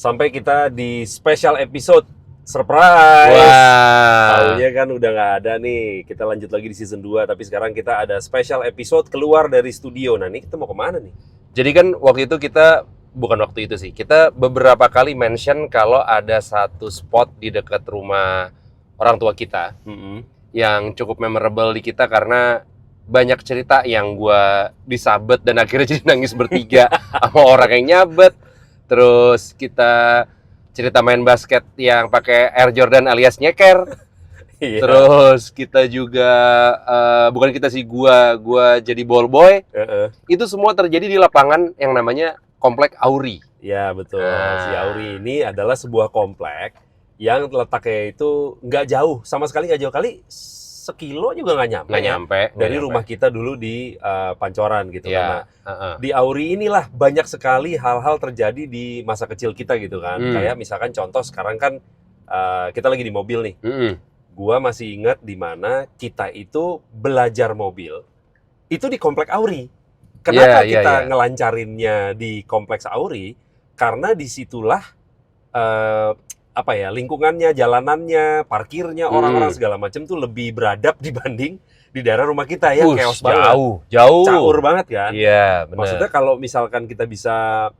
Sampai kita di special episode surprise. Wah. Taunya kan udah nggak ada nih. Kita lanjut lagi di season 2, tapi sekarang kita ada special episode keluar dari studio. Nah, ini kita mau kemana nih? Jadi kan waktu itu kita, bukan waktu itu sih, kita beberapa kali mention kalau ada satu spot di dekat rumah orang tua kita yang cukup memorable di kita karena banyak cerita yang gua disabet dan akhirnya jadi nangis bertiga sama orang yang nyabet. Terus kita cerita main basket yang pakai Air Jordan alias nyeker. Iya. Terus kita juga bukan kita sih, gua jadi ball boy. Itu semua terjadi di lapangan yang namanya Komplek Auri. Ya betul. Si Auri ini adalah sebuah komplek yang letaknya itu nggak jauh, sama sekali nggak jauh, kali sekilo juga nggak nyampe. Nggak nyampe. Dari rumah kita dulu di Pancoran gitu Ya. kan. Di Auri inilah banyak sekali hal-hal terjadi di masa kecil kita gitu kan. Kayak misalkan contoh sekarang kan kita lagi di mobil nih. Gua masih ingat di mana kita itu belajar mobil itu di Komplek Auri. Kenapa kita ngelancarinnya di Kompleks Auri? Karena disitulah lingkungannya, jalanannya, parkirnya, orang-orang segala macam tuh lebih beradab dibanding di daerah rumah kita ya. Chaos banget. Jauh. Caur banget kan? Iya, benar. Maksudnya kalau misalkan kita bisa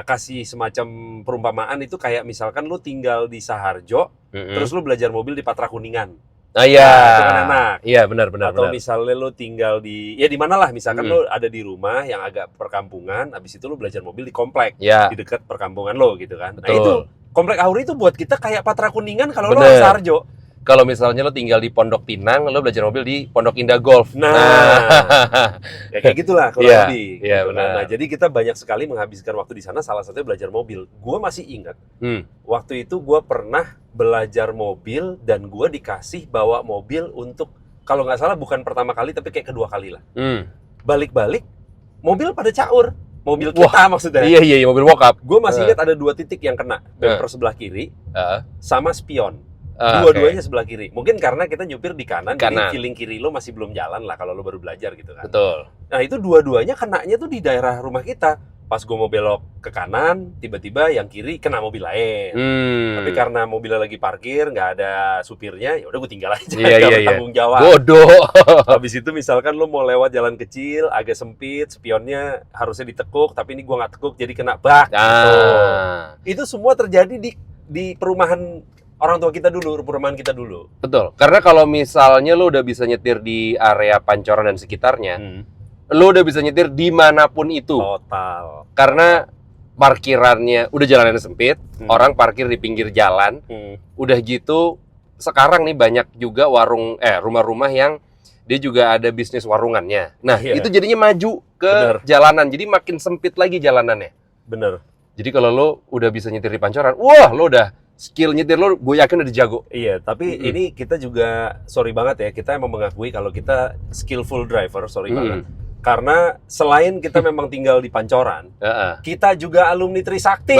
kasih semacam perumpamaan itu kayak misalkan lu tinggal di Saharjo, terus lu belajar mobil di Patra Kuningan. Iya. Nah, itu kan enak. Iya, benar. Atau misalnya lu tinggal di mana lah, misalkan lu ada di rumah yang agak perkampungan, habis itu lu belajar mobil di komplek di dekat perkampungan lo gitu kan. Betul. Nah itu Komplek Auri itu buat kita kayak Patra Kuningan kalau lo di Saharjo. Kalau misalnya lo tinggal di Pondok Pinang, lo belajar mobil di Pondok Indah Golf. Ya kayak gitulah kurang lebih. Iya, gitu benar. Nah, jadi kita banyak sekali menghabiskan waktu di sana, salah satunya belajar mobil. Gua masih ingat, waktu itu gua pernah belajar mobil dan gua dikasih bawa mobil untuk, kalau nggak salah bukan pertama kali, tapi kayak kedua kali lah. Balik-balik, mobil pada caur. Mobil kita maksudnya. Iya, mobil walk-up. Gue masih ingat ada 2 titik yang kena. Bumper sebelah kiri, sama spion. Dua-duanya sebelah kiri. Mungkin karena kita nyupir di kanan, jadi feeling kiri lo masih belum jalan lah kalau lo baru belajar gitu kan. Betul. Nah itu dua-duanya kenanya tuh di daerah rumah kita. Pas gue mau belok ke kanan, tiba-tiba yang kiri kena mobil lain. Tapi karena mobilnya lagi parkir, nggak ada supirnya, ya udah gue tinggal aja. Iya. Tanggung jawab. Bodoh. Habis itu misalkan lo mau lewat jalan kecil, agak sempit, spionnya harusnya ditekuk, tapi ini gue nggak tekuk, jadi kena bak. Gitu. Itu semua terjadi di perumahan orang tua kita dulu, perumahan kita dulu. Betul. Karena kalau misalnya lo udah bisa nyetir di area Pancoran dan sekitarnya, lo udah bisa nyetir dimanapun itu. Total. Karena parkirannya udah jalannya sempit, orang parkir di pinggir jalan. Udah gitu, sekarang nih banyak juga rumah-rumah yang dia juga ada bisnis warungannya. Nah, itu jadinya maju ke jalanan. Jadi makin sempit lagi jalanannya. Bener. Jadi kalau lo udah bisa nyetir di Pancoran, wah lo udah skill nyetir lo, gue yakin udah jago. Iya, tapi ini kita juga sorry banget ya, kita emang mengakui kalau kita skillful driver, sorry banget. Karena selain kita memang tinggal di Pancoran, kita juga alumni Trisakti.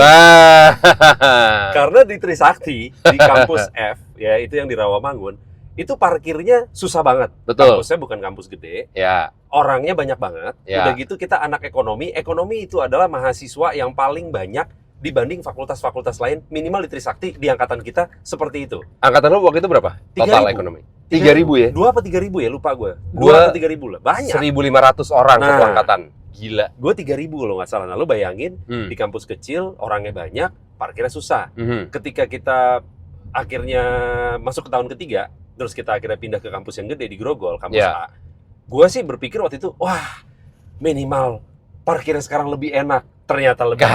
Karena di Trisakti, di kampus F, ya itu yang di Rawamangun, itu parkirnya susah banget. Betul. Kampusnya bukan kampus gede. Ya. Orangnya banyak banget. Udah gitu kita anak ekonomi. Ekonomi itu adalah mahasiswa yang paling banyak dibanding fakultas-fakultas lain, minimal di Trisakti di angkatan kita seperti itu. Angkatan lo waktu itu berapa? Total ekonomi? 3.000 ya? 2 apa 3.000 ya? Lupa gue. 2 atau 3.000 lah. Banyak. 1.500 orang satu angkatan. Gila. Gue 3.000 kalau nggak salah. Nah, lo bayangin di kampus kecil orangnya banyak, parkirnya susah. Ketika kita akhirnya masuk ke tahun ketiga, terus kita akhirnya pindah ke kampus yang gede di Grogol, kampus A. Gue sih berpikir waktu itu, wah minimal parkirnya sekarang lebih enak. Ternyata lebih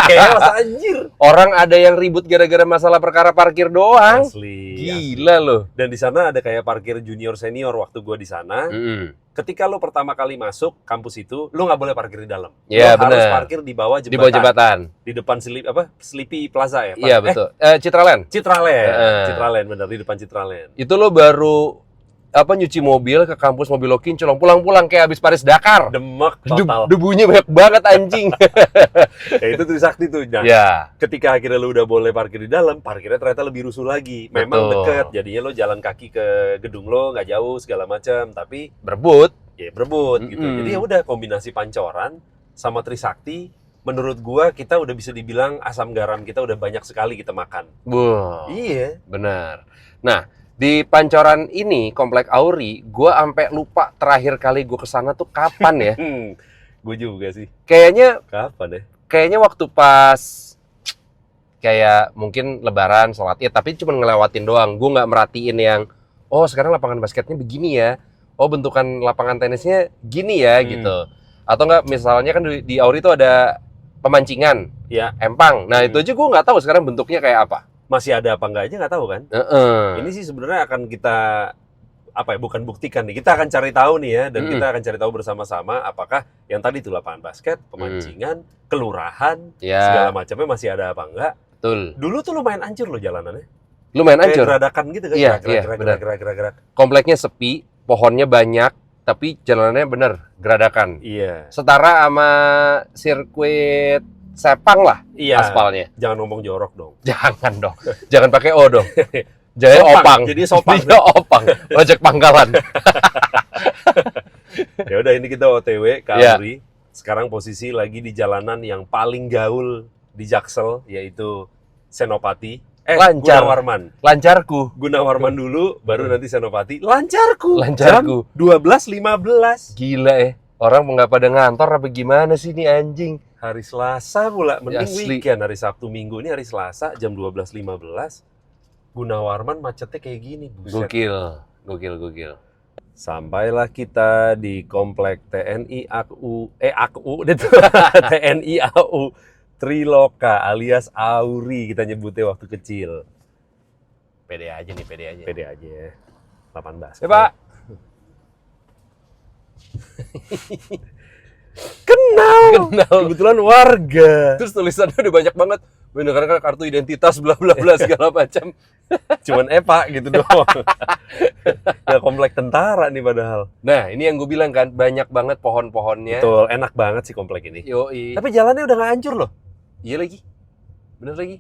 chaos, anjir. Orang ada yang ribut gara-gara masalah perkara parkir doang. Asli. Gila loh. Dan di sana ada kayak parkir junior senior waktu gue di sana. Ketika lo pertama kali masuk kampus itu, lo nggak boleh parkir di dalam. Iya, lo harus parkir di bawah jembatan. Di bawah jembatan. Di depan Sleepy Plaza ya. Iya betul. Citraland. Citraland benar, di depan Citraland. Itu lo baru nyuci mobil ke kampus, mobil lo kinclong, pulang-pulang kayak habis Paris Dakar. Demek total. Debunya banyak banget anjing. Ya itu Trisakti tuh. Nah, ketika akhirnya lu udah boleh parkir di dalam, parkirnya ternyata lebih rusuh lagi. Memang deket, jadinya lo jalan kaki ke gedung lo nggak jauh segala macam, tapi berebut gitu. Jadi ya udah kombinasi Pancoran sama Trisakti menurut gua kita udah bisa dibilang asam garam kita udah banyak sekali kita makan. Wow. Iya. Benar. Nah, di Pancoran ini, Komplek Auri, gue sampai lupa terakhir kali gue kesana tuh kapan ya? Gue juga sih. Kayaknya Kapan ya? Kayaknya waktu pas kayak mungkin Lebaran, sholat Id, tapi cuma ngelewatin doang. Gue nggak merhatiin yang, oh sekarang lapangan basketnya begini ya, oh bentukan lapangan tenisnya gini ya gitu. Atau nggak misalnya kan di Auri itu ada pemancingan, Ya. empang. Nah itu aja gue nggak tahu sekarang bentuknya kayak apa. Masih ada apa enggak aja nggak tahu kan? Ini sih sebenarnya akan kita bukan buktikan nih. Kita akan cari tahu nih ya, dan kita akan cari tahu bersama-sama apakah yang tadi itu lapangan basket, pemancingan, kelurahan, segala macamnya masih ada apa enggak. Betul. Dulu tuh lumayan hancur loh jalanannya. Lumayan hancur. Kayak geradakan gitu kan. Iya, gerak. Kompleknya sepi, pohonnya banyak, tapi jalanannya bener geradakan. Iya. Setara sama sirkuit Sepang lah, iya. Aspalnya. Jangan ngomong jorok dong. Jangan dong. Jangan pakai O dong. Jadi opang. Jadi sopang. Jadi opang. Ojek pangkalan. Ya udah, ini kita OTW ke Auri. Sekarang posisi lagi di jalanan yang paling gaul di Jaksel, yaitu Senopati. Lancar. Gunawarman. Lancarku. Gunawarman dulu, baru nanti Senopati. Lancarku. Lancarku. Jam 12.15. Gila Orang nggak pada ngantor apa gimana sih ini anjing? Hari Selasa pula, mending Asli. weekend, hari Sabtu Minggu. Ini hari Selasa jam 12.15. Gunawarman macetnya kayak gini, buset. Gokil. Sampailah kita di komplek TNI TNI AU Triloka alias Auri kita nyebutnya waktu kecil. Pede aja. Pede aja ya. 18. Pak. Kenal. Kebetulan warga. Terus tulisannya udah banyak banget. Bener-bener kartu identitas bla bla bla segala macam. Cuman Pak gitu doang. Ya komplek tentara nih padahal. Nah, ini yang gue bilang kan, banyak banget pohon-pohonnya. Betul, enak banget sih komplek ini. Yoi. Tapi jalannya udah nggak hancur loh. Iya lagi. Bener lagi.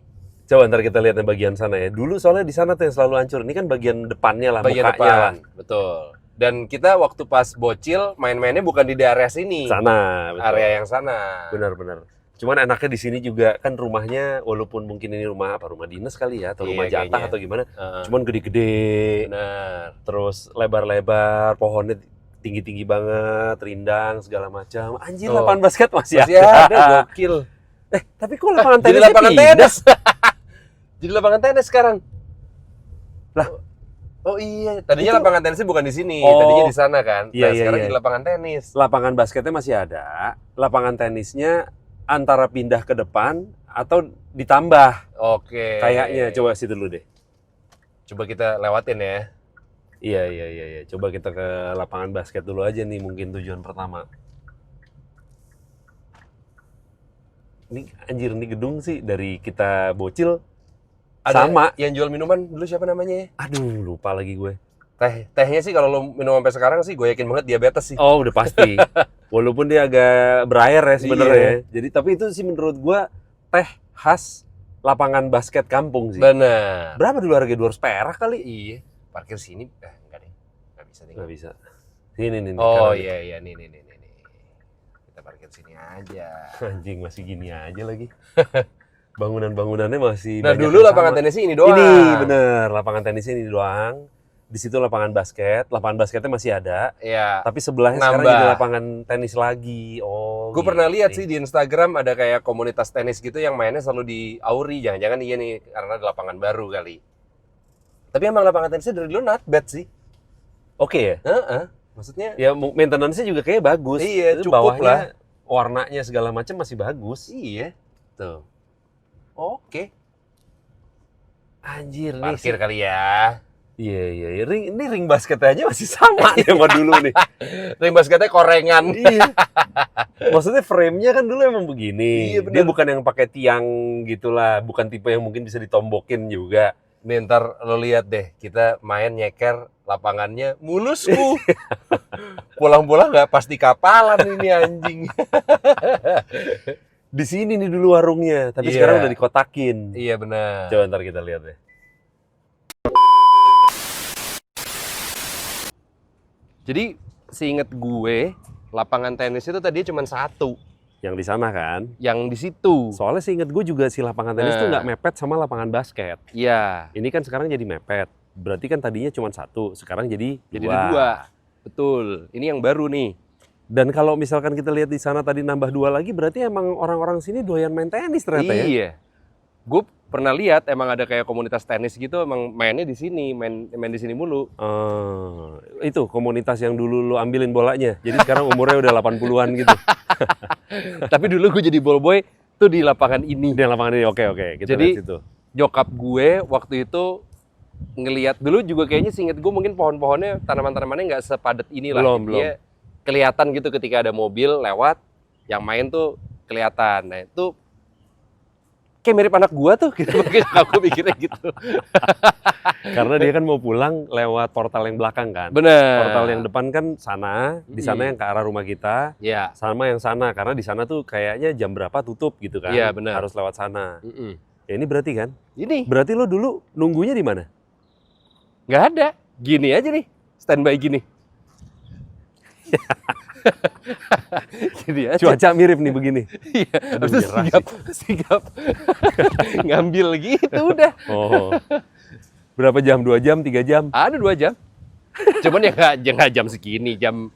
Coba ntar kita lihat yang bagian sana ya. Dulu soalnya di sana tuh yang selalu hancur. Ini kan bagian depannya lah, bagian mukanya depan. lah. Betul. Dan kita waktu pas bocil main-mainnya bukan di daerah sini. Sana, betul. Area yang sana. Benar. Cuman enaknya di sini juga kan rumahnya, walaupun mungkin ini rumah dinas kali ya, atau rumah jatah kayaknya. Atau gimana. Cuman gede-gede. Benar. Terus lebar-lebar, pohonnya tinggi-tinggi banget, rindang segala macam. Anjir, lapangan basket masih ada. Gokil. Tapi kok lapangan tenis? Jadi lapangan tenis. Jadi lapangan tenis sekarang. Lah. Oh iya, tadinya lapangan tenisnya bukan di sini, tadinya di sana kan. Nah, sekarang jadi lapangan tenis. Lapangan basketnya masih ada, lapangan tenisnya antara pindah ke depan atau ditambah. Oke. Kayaknya, coba situ dulu deh. Coba kita lewatin ya. Iya. Coba kita ke lapangan basket dulu aja nih, mungkin tujuan pertama. Ini anjir, nih gedung sih dari kita bocil. Ada sama. Yang jual minuman dulu siapa namanya ya? Aduh, lupa lagi gue. Tehnya sih kalau lo minum sampai sekarang sih gue yakin banget diabetes sih. Oh, udah pasti. Walaupun dia agak berair ya sebenarnya. Iya. Jadi tapi itu sih menurut gue teh khas lapangan basket kampung sih. Benar. Berapa dulu harga 200 perak kali? Iya. Parkir sini enggak deh. Enggak bisa. Sini nih. Oh iya nih. Kita parkir sini aja. Anjing, masih gini aja lagi. Bangunan-bangunannya masih nah dulu lapangan tenis ini doang. Ini bener, lapangan tenisnya ini doang. Di situ lapangan basket, lapangan basketnya masih ada. Iya. Tapi sebelahnya sekarang jadi lapangan tenis lagi. Oh. Gue pernah lihat sih di Instagram ada kayak komunitas tenis gitu yang mainnya selalu di Auri. Jangan-jangan iya nih karena ada lapangan baru kali. Tapi emang lapangan tenisnya dari dulu not bad sih. Oke ya. Maksudnya ya maintenance-nya juga kayak bagus. Iya, cukup bawahnya, lah. Warnanya segala macam masih bagus. Iya. Tuh. Oke. Anjir, parkir kali ya. Iya. Ini ring basket aja masih sama nih sama dulu nih. Ring basketnya korengan. Iya. Maksudnya frame-nya kan dulu emang begini. Iya, bener. Dia bukan yang pakai tiang gitulah, bukan tipe yang mungkin bisa ditombokin juga. Nih ntar lo lihat deh, kita main nyeker lapangannya mulusku. Pulang-pulang nggak pasti kapalan ini anjing. Di sini nih dulu warungnya, tapi sekarang udah dikotakin. Iya benar. Coba ntar kita lihat deh. Jadi seinget gue, lapangan tenis itu tadinya cuma satu. Yang di sana kan? Yang di situ. Soalnya seingat gue juga si lapangan tenis tuh nggak mepet sama lapangan basket. Iya. Ini kan sekarang jadi mepet. Berarti kan tadinya cuma 1, sekarang jadi 2. Betul. Ini yang baru nih. Dan kalau misalkan kita lihat di sana tadi nambah 2 lagi, berarti emang orang-orang sini doyan main tenis ternyata ya? Iya. Gue pernah lihat emang ada kayak komunitas tenis gitu, emang mainnya di sini, main di sini mulu. Itu komunitas yang dulu lu ambilin bolanya. Jadi sekarang umurnya udah 80-an gitu. Tapi dulu gue jadi ballboy tuh di lapangan ini. Di lapangan ini, oke. Kita Jadi, lihat situ. Nyokap gue waktu itu ngelihat dulu juga kayaknya seinget gue mungkin pohon-pohonnya, tanaman-tanamannya nggak sepadat ini lah. Belum. Dia kelihatan gitu ketika ada mobil lewat, yang main tuh kelihatan. Nah itu kayak mirip anak gua tuh, gitu. Makanya aku mikirnya gitu. Karena dia kan mau pulang lewat portal yang belakang kan. Bener. Portal yang depan kan sana, di sana yang ke arah rumah kita. Iya. Sama yang sana, karena di sana tuh kayaknya jam berapa tutup gitu kan. Iya, benar. Harus lewat sana. Ya ini berarti kan? Ini Berarti lo dulu nunggunya di mana? nggak ada. Gini aja nih, standby gini. Gini aja. Cuaca mirip nih begini. Iya. Aduh, Terus nyerah sigap ngambil gitu udah. Oh. Berapa jam? 2 jam, 3 jam? Ada 2 jam. Cuman ya nggak jam segini, jam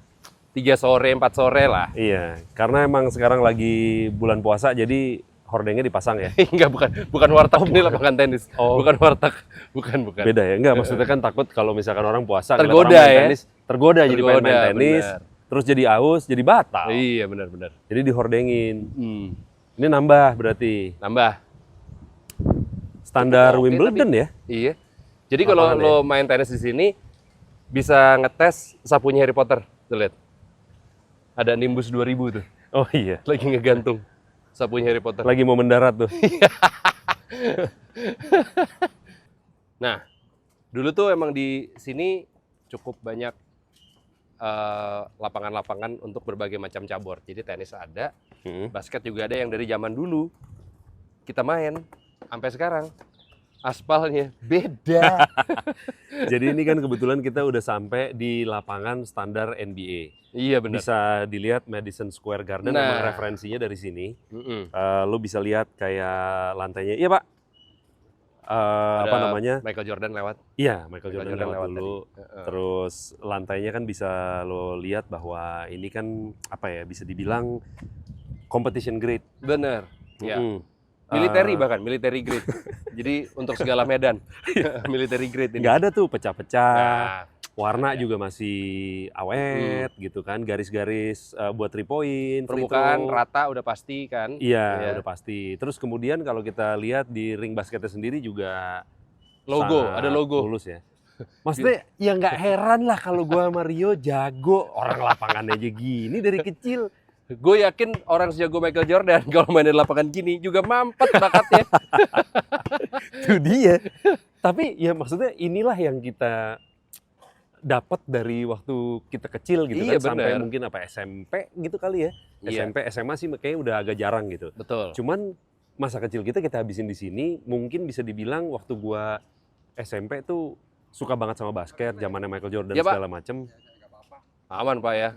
3 sore, 4 sore lah. Iya, karena emang sekarang lagi bulan puasa jadi hordengnya dipasang ya. Enggak, bukan warteg ini lapangan tenis. Oh. Bukan warteg. Bukan. Beda ya? Enggak, maksudnya kan takut kalau misalkan orang puasa ngeliat Tergoda orang main ya? tenis, tergoda jadi main tenis, bener. terus jadi aus, jadi batal. Iya, benar. Jadi dihordengin. Ini nambah berarti. Nambah. Standar Oke, Wimbledon ya? Iya. Jadi kalau Lapangan lo main tenis di sini bisa ngetes sapunya Harry Potter. Tuh lihat. Ada Nimbus 2000 tuh. Oh iya. Lagi ngegantung sapunya Harry Potter. Lagi mau mendarat tuh. Nah, dulu tuh emang di sini cukup banyak lapangan-lapangan untuk berbagai macam cabur. Jadi tenis ada, basket juga ada yang dari zaman dulu kita main sampai sekarang. Aspalnya beda. Jadi ini kan kebetulan kita udah sampai di lapangan standar NBA. Iya benar. Bisa dilihat Madison Square Garden, Nah. emang referensinya dari sini. Lo bisa lihat kayak lantainya. Iya Pak. Apa namanya? Michael Jordan lewat. Iya, Michael Jordan lewat dulu. tadi. Terus lantainya kan bisa lo lihat bahwa ini kan apa ya, bisa dibilang competition grade. Bener. Ya. Military Bahkan military grade. Jadi untuk segala medan military grade ini. Nggak ada tuh pecah-pecah. Nah, Warna juga masih awet gitu kan, garis-garis buat 3 point. permukaan rata udah pasti kan. Iya, udah pasti. Terus kemudian kalau kita lihat di ring basketnya sendiri juga Logo, sangat ada logo. mulus ya. Maksudnya ya nggak heran lah kalau gua sama Rio jago, orang lapangannya aja gini dari kecil. Gue yakin orang sejago Michael Jordan kalau main di lapangan gini juga mampet bakatnya. Itu dia. Tapi ya maksudnya inilah yang kita dapat dari waktu kita kecil gitu Iya, kan, sampai bener. mungkin apa SMP gitu kali ya. Iya. SMP, SMA sih kayaknya udah agak jarang gitu. Betul. Cuman masa kecil kita habisin di sini, mungkin bisa dibilang waktu gua SMP tuh suka banget sama basket, zamannya Michael Jordan Iya, Pak. segala macem. Aman Pak ya.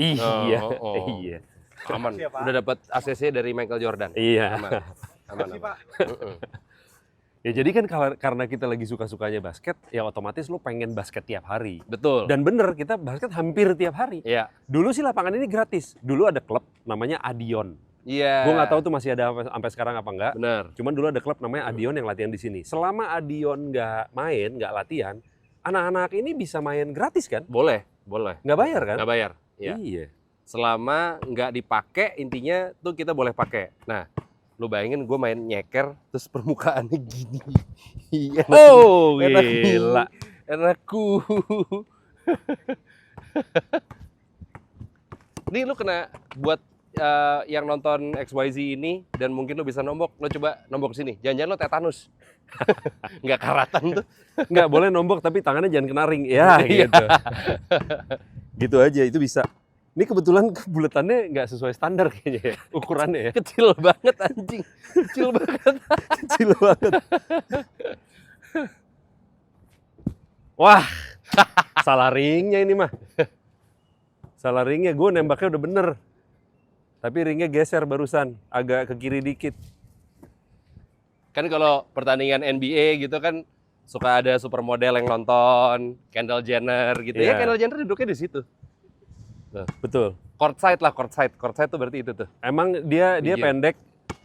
Iya, Oh. iya, Aman. Udah dapat ACC dari Michael Jordan. iya. Aman. Ya jadi kan karena kita lagi suka-sukanya basket, ya otomatis lu pengen basket tiap hari. Betul. Dan bener, kita basket hampir tiap hari. Iya. Dulu sih lapangan ini gratis. Dulu ada klub namanya Adion. Iya. Gue nggak tahu tuh masih ada sampai sekarang apa enggak. Bener. Cuman dulu ada klub namanya Adion yang latihan di sini. Selama Adion nggak main, nggak latihan, anak-anak ini bisa main gratis kan? Boleh. Nggak bayar kan? Nggak bayar. Iya. Iya. Selama nggak dipakai, intinya tuh kita boleh pakai. Nah, lu bayangin gue main nyeker, terus permukaannya gini. Enak, Oh, enak, gila. Enakku. Ini lu kena buat yang nonton XYZ ini, dan mungkin lu bisa nombok, lu coba nombok sini. Jangan-jangan lu tetanus. Nggak karatan tuh. Nggak boleh nombok, tapi tangannya jangan kena ring. Ya, Iya. gitu. Gitu aja, itu bisa. Ini kebetulan bulatannya nggak sesuai standar kayaknya ya, ukurannya ya. Kecil banget anjing. Kecil banget. Kecil banget. Wah, salah ringnya ini mah. Salah ringnya, gue nembaknya udah bener. Tapi ringnya geser barusan, agak ke kiri dikit. Kan kalau pertandingan NBA gitu kan suka ada supermodel yang nonton, Kendall Jenner gitu. Ya Iya. Kendall Jenner duduknya di situ. Betul. Courtside lah, courtside. Courtside tuh berarti itu tuh. Emang dia Iya. pendek,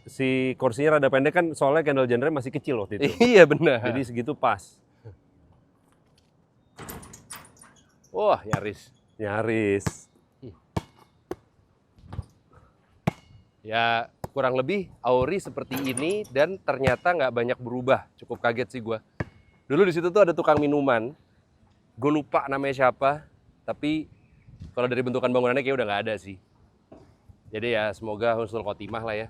si kursinya rada pendek kan soalnya Kendall Jenner masih kecil waktu itu. Iya benar. Jadi segitu pas. Wah, nyaris. Nyaris. Ya kurang lebih Auri seperti ini dan ternyata nggak banyak berubah. Cukup kaget sih gua. Dulu di situ tuh ada tukang minuman. Gue lupa namanya siapa. Tapi kalau dari bentukan bangunannya kayak udah nggak ada sih. Jadi ya semoga husnul khotimah lah ya.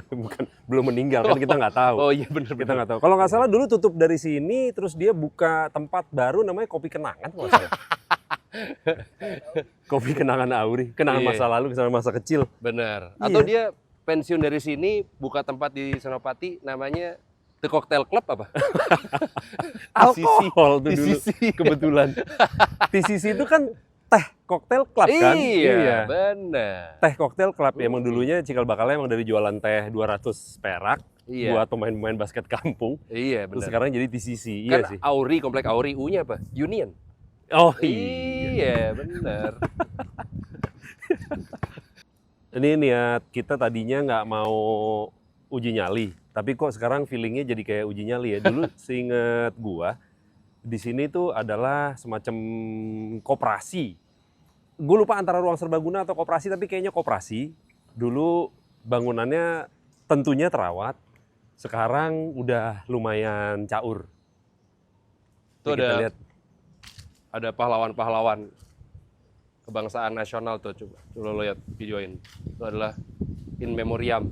Bukan, belum meninggal kan kita nggak tahu. Oh iya bener. Kita nggak tahu. Kalau nggak salah dulu tutup dari sini, terus dia buka tempat baru namanya Kopi Kenangan kalau nggak salah. Kopi Kenangan Auri, kenangan Iya. masa lalu, kenangan masa kecil. Bener. Atau Iya. dia pensiun dari sini buka tempat di Senopati namanya The Cocktail Club apa? Alkohol tuh dulu, TCC. kebetulan. TCC itu kan teh koktail club kan? Iya, bener. Teh koktail club ya, emang dulunya cikal bakalnya emang dari jualan teh 200 perak Iya. buat pemain-pemain basket kampung. Iya, Terus bener. sekarang jadi TCC. Kan Iya sih. Auri, komplek Auri, U-nya apa? Union. Oh iya. Iya, bener. Ini niat kita tadinya nggak mau uji nyali, tapi kok sekarang feelingnya jadi kayak uji nyali ya. Dulu seinget gua, di sini tuh adalah semacam koperasi. Gue lupa antara ruang serbaguna atau koperasi, tapi kayaknya koperasi. Dulu bangunannya tentunya terawat, sekarang udah lumayan caur. Tuh Nih kita ada lihat. ada pahlawan-pahlawan kebangsaan nasional tuh, coba lo lihat videoin. Itu adalah in memoriam.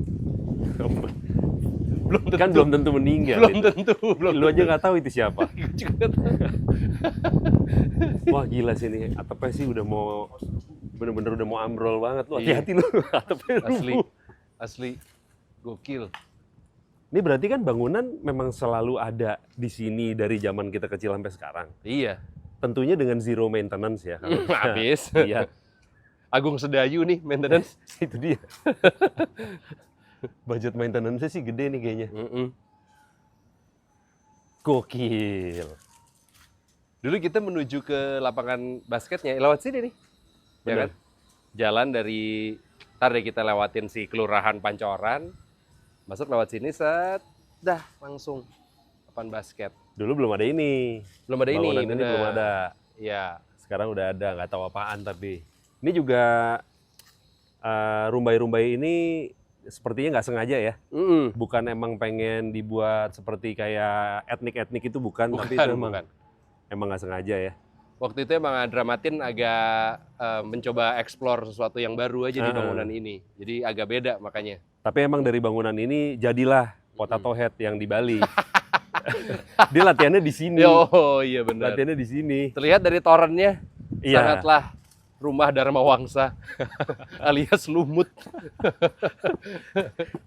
Belum tentu. Kan belum tentu meninggal. Belum itu. tentu, belum. Lu aja nggak tahu itu siapa. Gue juga nggak tahu. Wah gila sih nih, atapnya sih udah mau bener-bener udah mau ambrol banget. Lu Iya. hati-hati lu, atapnya Asli, rubuh. asli, gokil. Ini berarti kan bangunan memang selalu ada di sini dari zaman kita kecil sampai sekarang. Iya, Tentunya dengan zero maintenance ya. habis. Iya, Agung Sedayu nih maintenance. itu dia. Budget maintenance-nya sih gede nih kayaknya. Gokil. Dulu kita menuju ke lapangan basketnya lewat sini nih. Ya Bener. kan? Jalan dari ntar deh kita lewatin si Kelurahan Pancoran. Masuk lewat sini set dah langsung lapangan basket. Dulu belum ada ini. Belum ada ini, Bangunan ini bener. belum ada. Iya. Sekarang udah ada, nggak tahu apaan tapi. Ini juga rumbai-rumbai ini sepertinya nggak sengaja ya. Bukan emang pengen dibuat seperti kayak etnik-etnik itu bukan, tapi itu Bukan. emang nggak sengaja ya. Waktu itu emang Dramatin agak mencoba explore sesuatu yang baru aja di bangunan ini. Jadi agak beda makanya. Tapi emang dari bangunan ini jadilah potato head yang di Bali. Dia latihannya di sini. Oh iya benar. Latihannya di sini. Terlihat dari torennya Iya. sangatlah rumah Dharma Wangsa alias lumut.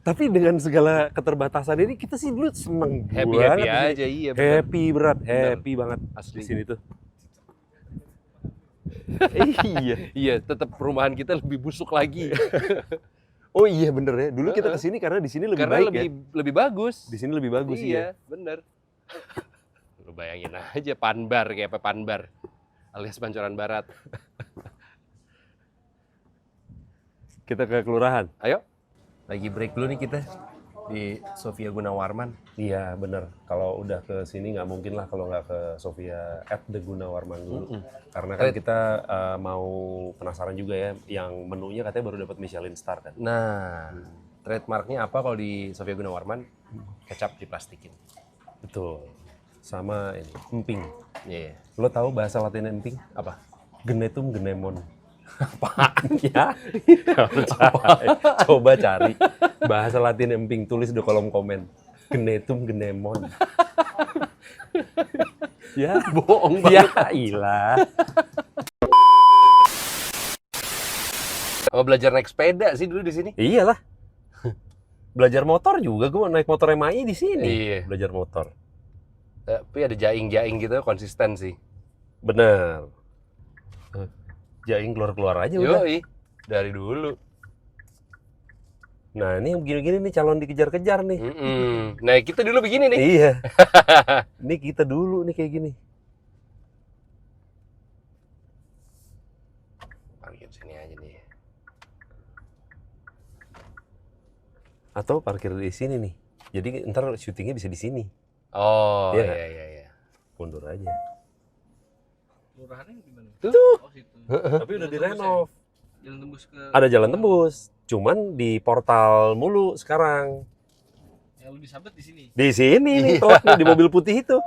Tapi dengan segala keterbatasan ini kita sih dulu seneng Happy banget di sini. aja iya benar. Happy berat, happy banget Asli. di sini tuh. Iya. Iya, tetap perumahan kita lebih busuk lagi. Oh iya bener ya. Dulu kita kesini karena di sini lebih Karena baik lebih ya. lebih bagus. Di sini lebih bagus ya. Iya, bener. Lu bayangin aja Panbar kayak apa Panbar alias Pancoran Barat. Kita ke kelurahan. Ayo. Lagi break dulu nih kita di Sofia Gunawarman. Iya bener. Kalau udah ke sini nggak mungkin lah kalau nggak ke Sofia @ The Gunawarman dulu. Karena kan kita mau penasaran juga ya. Yang menunya katanya baru dapat Michelin Star kan. Nah, trademarknya apa kalau di Sofia Gunawarman? Kecap diplastikin. Betul. Sama ini, emping. Iya. Lo tahu bahasa Latin emping? Apa? Genetum genemon. Apaan ya? Coba cari bahasa Latin emping, tulis di kolom komen. Genetum genemon. Ya, Bohong ya banget. ilah. Oh, belajar naik sepeda sih dulu di sini. Iyalah. Belajar motor juga, gue naik motor MAI di sini. Iya. Belajar motor. Tapi ada jaing-jaing gitu konsisten sih. Bener. Jaing keluar-keluar aja udah. Yoi, dari dulu. Nah, ini yang begini-gini nih calon dikejar-kejar nih. Nah, kita dulu begini nih. Iya. Ini kita dulu nih kayak gini. Parkir sini aja nih. Atau parkir di sini nih. Jadi ntar syutingnya bisa di sini. Oh, Iya iya. Mundur aja. Kelurahannya di mana? Tuh. Oh, situ. Tapi udah direnov. Jalan tembus ke Ada jalan tembus. Cuman di portal mulu sekarang. yang lu disabet di sini. Di sini nih, telaknya di mobil putih itu.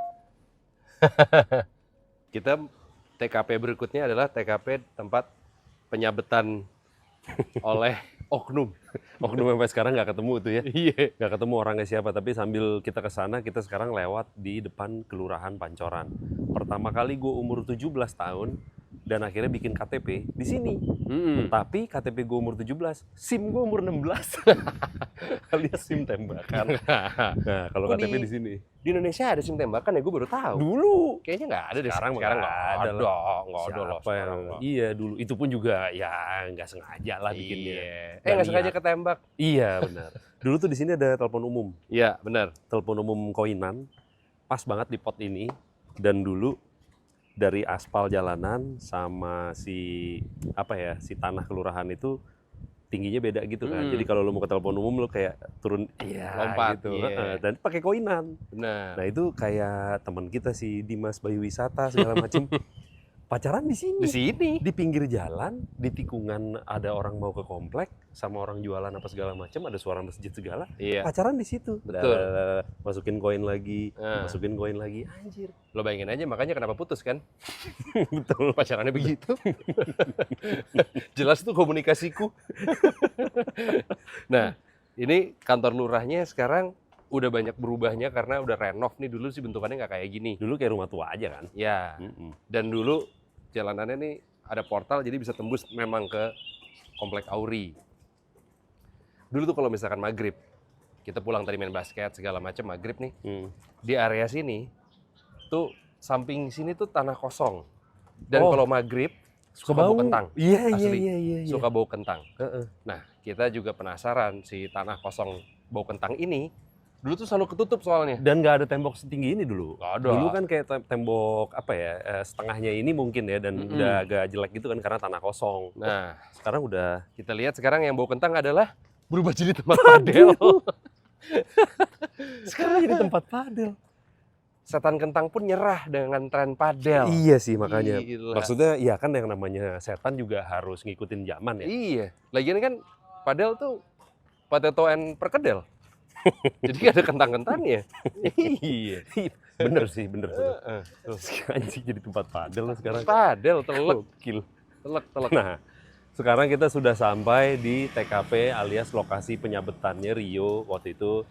Kita TKP berikutnya adalah TKP tempat penyabetan oleh oknum. Oknum sampai sekarang nggak ketemu tuh ya. Iya. Nggak ketemu orangnya siapa, tapi sambil kita ke sana, kita sekarang lewat di depan Kelurahan Pancoran. Pertama kali gue umur 17 tahun dan akhirnya bikin KTP di sini. Tapi KTP gue umur 17, SIM gue umur 16. Alias SIM tembakan. Nah, kalau Oh, KTP di sini. Di Indonesia ada SIM tembakan ya, gue baru tahu. Dulu. Kayaknya nggak ada deh. Sekarang Sekarang nggak nggak ada ada. Nggak ada loh. Siapa yang... Iya, dulu. Itu pun juga ya nggak sengaja lah bikinnya. Iya. Nggak sengaja ketembak. Iya, benar. Dulu tuh di sini ada telepon umum. Iya, benar. Telepon umum koinan. Pas banget di pot ini. Dan dulu dari aspal jalanan sama si tanah kelurahan itu tingginya beda gitu kan. Jadi kalau lu mau ke telepon umum lu kayak turun lompat gitu. Iya. Dan pakai koinan. Benar. Nah, itu kayak teman kita si Dimas Bayu Wisata segala macam. Pacaran di sini. Di sini. Di pinggir jalan, di tikungan ada orang mau ke komplek sama orang jualan apa segala macam, ada suara masjid segala. Iya. Pacaran di situ. Betul. Masukin koin lagi, masukin koin lagi. Anjir. Lo bayangin aja makanya kenapa putus kan? Betul. Pacarannya begitu. Jelas tuh komunikasiku. Nah, ini kantor lurahnya sekarang udah banyak berubahnya karena udah renov nih. Dulu sih bentukannya nggak kayak gini. Dulu kayak rumah tua aja kan. Ya. Dan dulu jalanannya nih ada portal jadi bisa tembus memang ke komplek Auri. Dulu tuh kalau misalkan maghrib, kita pulang tadi main basket segala macam maghrib nih, di area sini tuh samping sini tuh tanah kosong. Dan kalau maghrib suka bau kentang. Iya. Suka bau kentang. Nah, kita juga penasaran si tanah kosong bau kentang ini dulu tuh selalu ketutup soalnya. Dan nggak ada tembok setinggi ini dulu. Nggak ada. Dulu kan kayak tembok setengahnya ini mungkin ya, dan udah agak jelek gitu kan karena tanah kosong. Nah, sekarang udah kita lihat sekarang yang bau kentang adalah berubah jadi tempat padel. Sekarang jadi tempat padel. Setan kentang pun nyerah dengan tren padel. Iya sih makanya. Gila. Maksudnya ya kan yang namanya setan juga harus ngikutin zaman ya. Iya. Lagian kan padel tuh potato and perkedel. Jadi ada kentang-kentangnya. Iya. Bener sih. Anjing jadi tempat padel sekarang. Padel telek. Gokil. Telek. Nah, sekarang kita sudah sampai di TKP alias lokasi penyabetannya Rio waktu itu.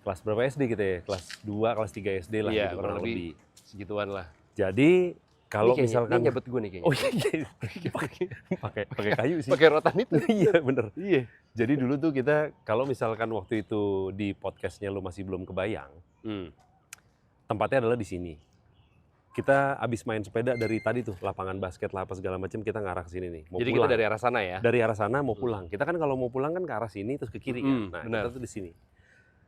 Kelas berapa SD gitu ya? Kelas 2, kelas 3 SD lah Iya, gitu, kurang lebih segituan lah. Jadi kalau misalkan ini nyabet gue nih kayaknya. Oh iya. pakai kayu sih. Pakai rotan itu. Iya, bener. Iya. Jadi dulu tuh kita kalau misalkan waktu itu di podcastnya lu masih belum kebayang, tempatnya adalah di sini. Kita abis main sepeda dari tadi tuh, lapangan basket lah apa segala macam, kita ngarah ke sini nih. Mau Jadi pulang. kita dari arah sana ya? Dari arah sana mau pulang. Kita kan kalau mau pulang kan ke arah sini terus ke kiri kan. Nah, benar. kita tuh di sini.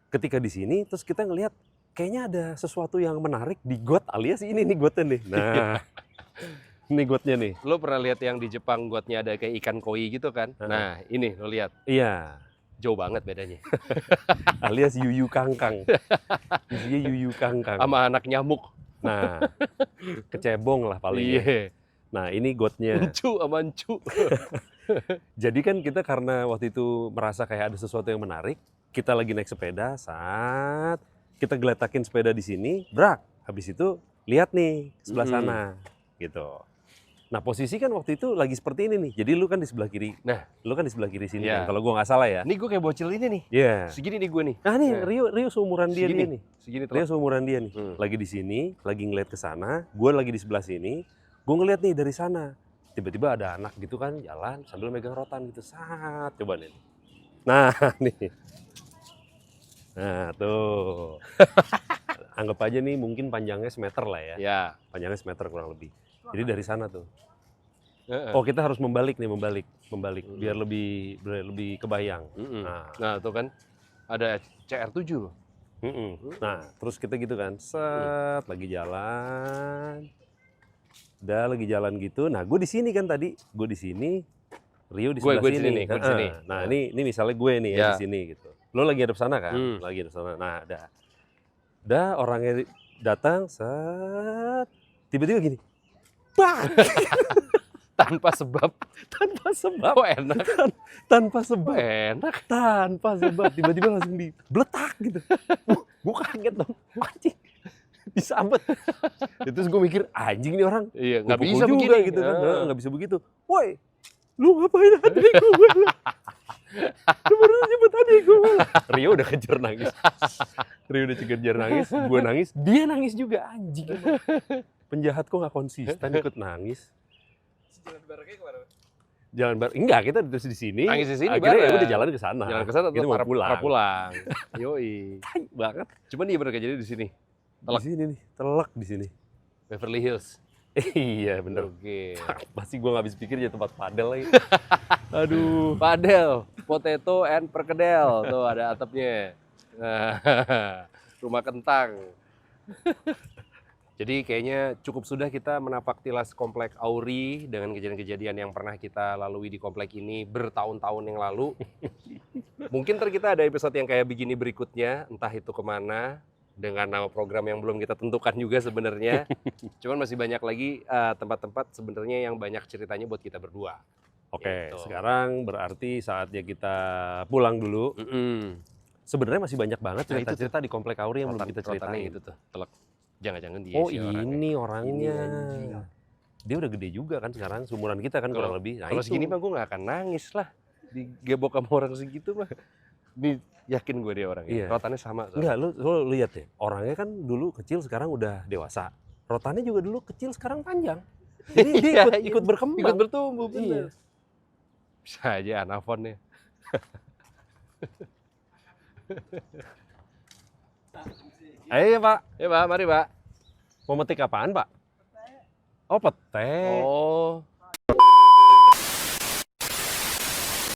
Ketika di sini terus kita ngelihat kayaknya ada sesuatu yang menarik di got alias ini nih gotnya nih. Nah, ini gotnya nih. Lo pernah lihat yang di Jepang gotnya ada kayak ikan koi gitu kan? Nah, ini lo lihat. Iya. Jauh banget bedanya. Alias yuyu kangkang. Isinya yuyu kangkang. Sama anak nyamuk. Nah, kecebong lah paling. Iya. Nah, ini gotnya. Encu sama encu. Jadi kan kita karena waktu itu merasa kayak ada sesuatu yang menarik, kita lagi naik sepeda, saat kita geletakin sepeda di sini, brak. Habis itu lihat nih sebelah sana, gitu. Nah, posisi kan waktu itu lagi seperti ini nih. Jadi lu kan di sebelah kiri. Nah, lu kan di sebelah kiri sini Iya. kan. Kalau gua nggak salah ya. ini gue kayak bocil ini nih. Iya. Segini nih gue nih. Nah, nih Nah. Rio seumuran dia Segini. nih. Segini Rio tuh. seumuran dia nih. Lagi di sini, lagi ngeliat ke sana, gue lagi di sebelah sini. Gue ngeliat nih dari sana. Tiba-tiba ada anak gitu kan jalan sambil megang rotan gitu. Saat coba nih. Nah, nih. Nah, tuh. Anggap aja nih mungkin panjangnya semeter lah ya. Ya. Panjangnya semeter kurang lebih. Jadi dari sana tuh. Oh, kita harus membalik biar lebih kebayang. Nah, tuh kan ada CR7 loh. Nah, terus kita gitu kan, set lagi jalan. Udah lagi jalan gitu. Nah, gue di sini kan tadi, gue di sini, Rio di sebelah Gue di sini. sini, gue di sini. Nah, ini misalnya gue nih ya di sini gitu. Lo lagi hadap sana kan? Lagi hadap sana. Nah, udah orangnya datang, set, tiba-tiba gini, bang, Tanpa sebab. tanpa sebab, Oh, enak. tanpa sebab, Enak. tanpa sebab, tiba-tiba langsung dibletak gitu. Gue kaget dong, anjing, disabet. Terus gue mikir, anjing ini orang, Iya, gua nggak pukul bisa juga begini gitu kan, Heeh. nggak bisa begitu. Woi, lu ngapain adik gue? Lu baru nyebut adik gue. Rio udah kejar nangis. Rio udah kejar nangis, gue nangis, dia nangis juga, anjing. Penjahat kok nggak konsisten ikut nangis. Jalan barengnya kemana? Jalan enggak, kita terus di sini. Nangis di sini Akhirnya ya bareng. udah jalan ke sana. Jalan ke sana Kita tuh mau para pulang. pulang. Yoi. Tai banget. Cuman dia bener jadi di sini. Di sini nih, telak di sini. Beverly Hills. Iya bener. Oke. Pasti gue nggak habis pikir jadi tempat padel lagi. Aduh. Padel, potato and perkedel. Tuh ada atapnya. Nah, rumah kentang. Jadi kayaknya cukup sudah kita menapak tilas komplek Auri dengan kejadian-kejadian yang pernah kita lalui di komplek ini bertahun-tahun yang lalu. Mungkin ntar kita ada episode yang kayak begini berikutnya, entah itu kemana, dengan nama program yang belum kita tentukan juga sebenarnya. Cuman masih banyak lagi tempat-tempat sebenarnya yang banyak ceritanya buat kita berdua. Oke, Gitu. sekarang berarti saatnya kita pulang dulu. Sebenarnya masih banyak banget Nah, itu cerita-cerita di komplek Auri yang belum kita Rotan-rotannya ceritain. itu tuh, telek. Jangan-jangan dia Oh sih orangnya. ini orangnya. Ini anjing. Dia udah gede juga kan sekarang, seumuran kita kan kurang lebih. Nah, Kalau itu. segini mah gue gak akan nangis lah. Digebok sama orang segitu mah. Ini yakin gue dia orangnya. Iya. Rotannya sama. Enggak, lu lihat deh. Orangnya kan dulu kecil, sekarang udah dewasa. Rotannya juga dulu kecil, sekarang panjang. Jadi dia ikut berkembang. Ikut bertumbuh, bener. Iya. Bisa aja anafonnya. Ayo Pak, Ya Pak, mari Pak. mau metik apaan Pak? Oh pete. Oh,